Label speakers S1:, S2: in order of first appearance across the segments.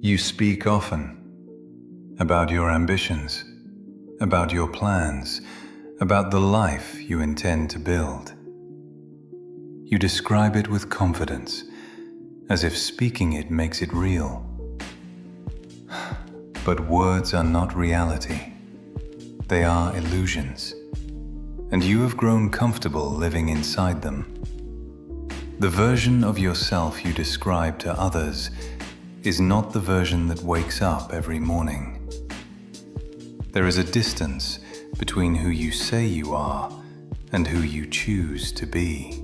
S1: You speak often about your ambitions, about your plans, about the life you intend to build. You describe it with confidence, as if speaking it makes it real. But words are not reality. They are illusions, and you have grown comfortable living inside them. The version of yourself you describe to others is not the version that wakes up every morning. There is a distance between who you say you are and who you choose to be.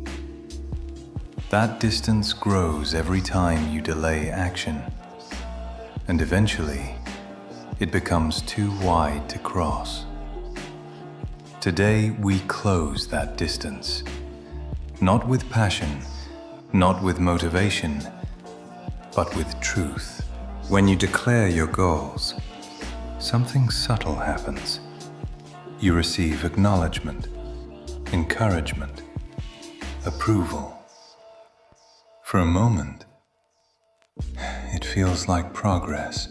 S1: That distance grows every time you delay action, and eventually it becomes too wide to cross. Today we close that distance, not with passion, not with motivation, but with truth. When you declare your goals, something subtle happens. You receive acknowledgement, encouragement, approval. For a moment, it feels like progress.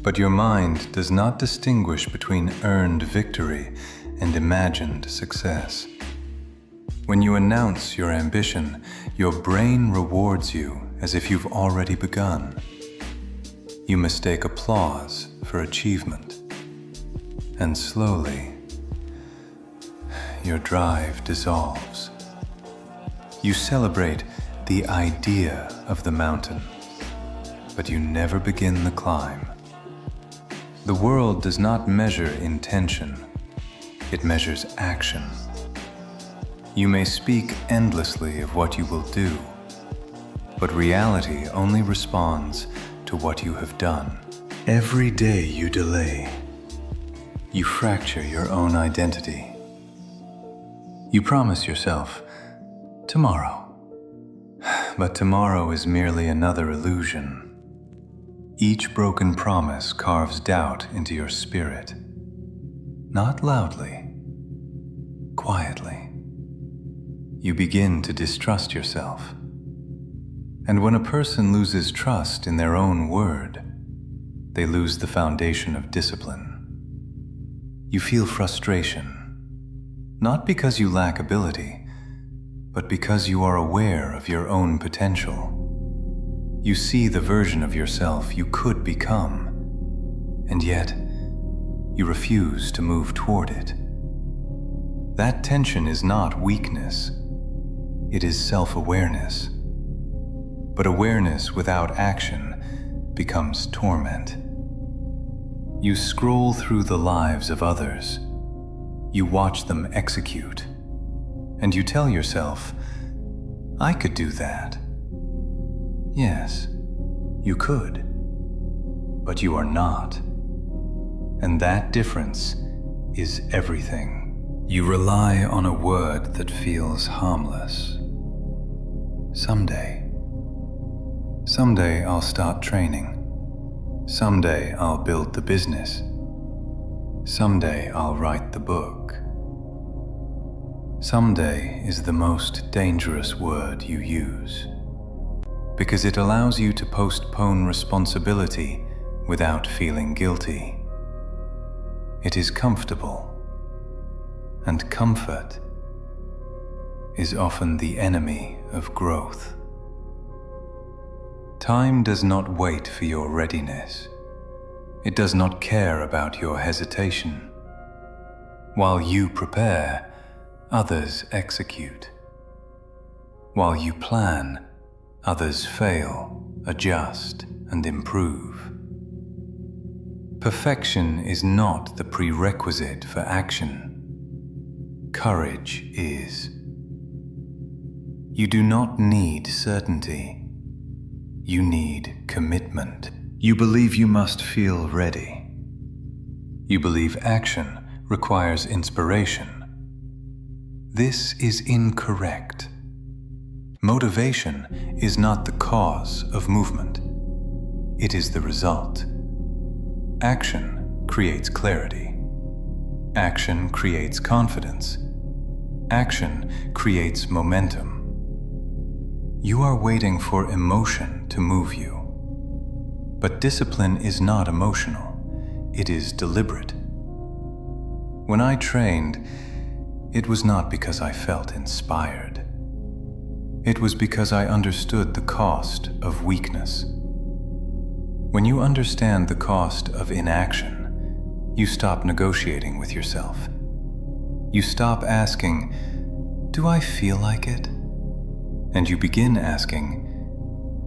S1: But your mind does not distinguish between earned victory and imagined success. When you announce your ambition, your brain rewards you as if you've already begun. You mistake applause for achievement, and slowly, your drive dissolves. You celebrate the idea of the mountain, but you never begin the climb. The world does not measure intention, it measures action. You may speak endlessly of what you will do, but reality only responds to what you have done. Every day you delay, you fracture your own identity. You promise yourself, tomorrow. But tomorrow is merely another illusion. Each broken promise carves doubt into your spirit. Not loudly, quietly. You begin to distrust yourself. And when a person loses trust in their own word, they lose the foundation of discipline. You feel frustration, not because you lack ability, but because you are aware of your own potential. You see the version of yourself you could become, and yet you refuse to move toward it. That tension is not weakness, it is self-awareness. But awareness without action becomes torment. You scroll through the lives of others. You watch them execute. And you tell yourself, I could do that. Yes, you could. But you are not. And that difference is everything. You rely on a word that feels harmless. Someday I'll start training. Someday I'll build the business. Someday I'll write the book. Someday is the most dangerous word you use, because it allows you to postpone responsibility without feeling guilty. It is comfortable, and comfort is often the enemy of growth. Time does not wait for your readiness. It does not care about your hesitation. While you prepare, others execute. While you plan, others fail, adjust, and improve. Perfection is not the prerequisite for action. Courage is. You do not need certainty. You need commitment. You believe you must feel ready. You believe action requires inspiration. This is incorrect. Motivation is not the cause of movement. It is the result. Action creates clarity. Action creates confidence. Action creates momentum. You are waiting for emotion to move you. But discipline is not emotional. It is deliberate. When I trained, it was not because I felt inspired. It was because I understood the cost of weakness. When you understand the cost of inaction, you stop negotiating with yourself. You stop asking, "Do I feel like it?" And you begin asking,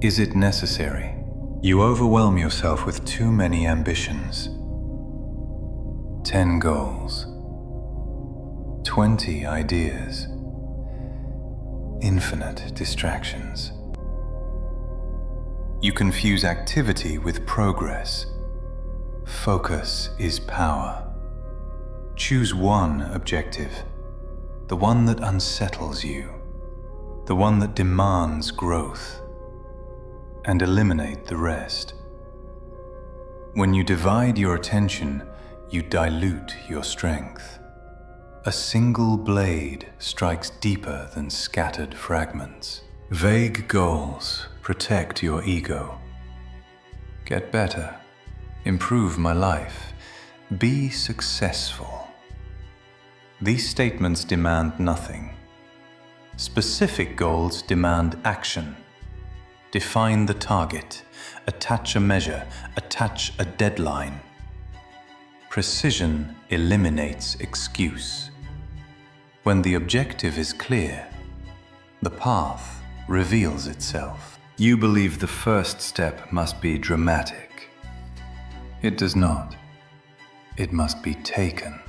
S1: "Is it necessary?" You overwhelm yourself with too many ambitions. 10 goals, 20 ideas, infinite distractions. You confuse activity with progress. Focus is power. Choose one objective, the one that unsettles you, the one that demands growth, and eliminate the rest. When you divide your attention, you dilute your strength. A single blade strikes deeper than scattered fragments. Vague goals protect your ego. Get better. Improve my life. Be successful. These statements demand nothing. Specific goals demand action. Define the target. Attach a measure. Attach a deadline. Precision eliminates excuse. When the objective is clear, the path reveals itself. You believe the first step must be dramatic. It does not. It must be taken.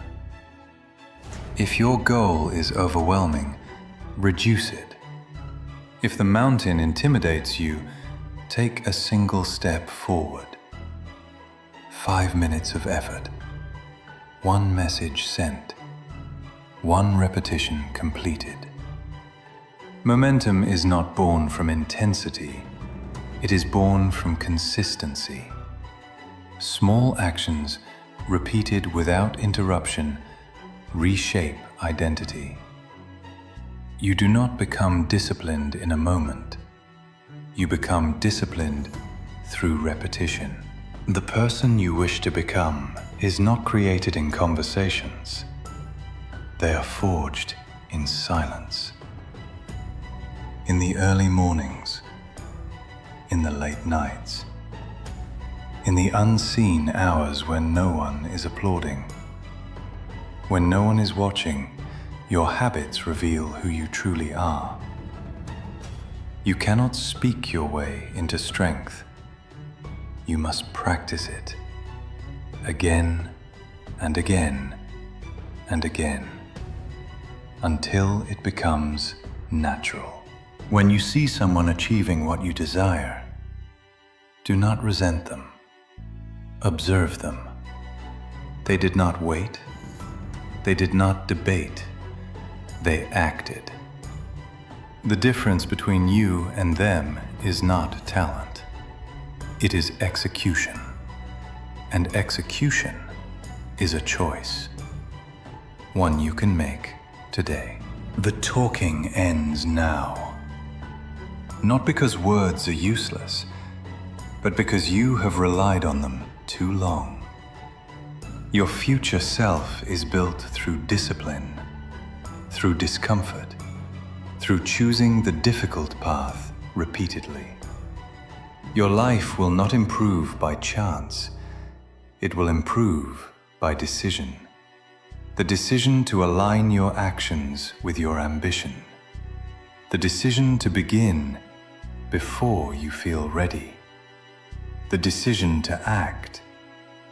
S1: If your goal is overwhelming, reduce it. If the mountain intimidates you, take a single step forward. 5 minutes of effort. 1 message sent. 1 repetition completed. Momentum is not born from intensity. It is born from consistency. Small actions, repeated without interruption, reshape identity. You do not become disciplined in a moment. You become disciplined through repetition. The person you wish to become is not created in conversations. They are forged in silence. In the early mornings, in the late nights, in the unseen hours when no one is applauding. When no one is watching, your habits reveal who you truly are. You cannot speak your way into strength. You must practice it again and again and again until it becomes natural. When you see someone achieving what you desire, do not resent them. Observe them. They did not wait. They did not debate. They acted. The difference between you and them is not talent. It is execution. And execution is a choice. One you can make today. The talking ends now. Not because words are useless, but because you have relied on them too long. Your future self is built through discipline, through discomfort, through choosing the difficult path repeatedly. Your life will not improve by chance. It will improve by decision. The decision to align your actions with your ambition. The decision to begin before you feel ready. The decision to act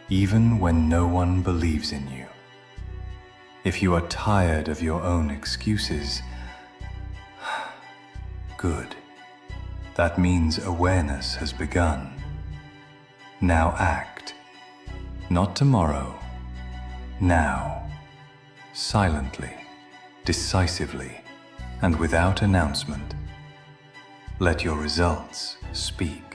S1: even when no one believes in you. If you are tired of your own excuses, good. That means awareness has begun. Now act. Not tomorrow. Now. Silently, decisively, and without announcement. Let your results speak.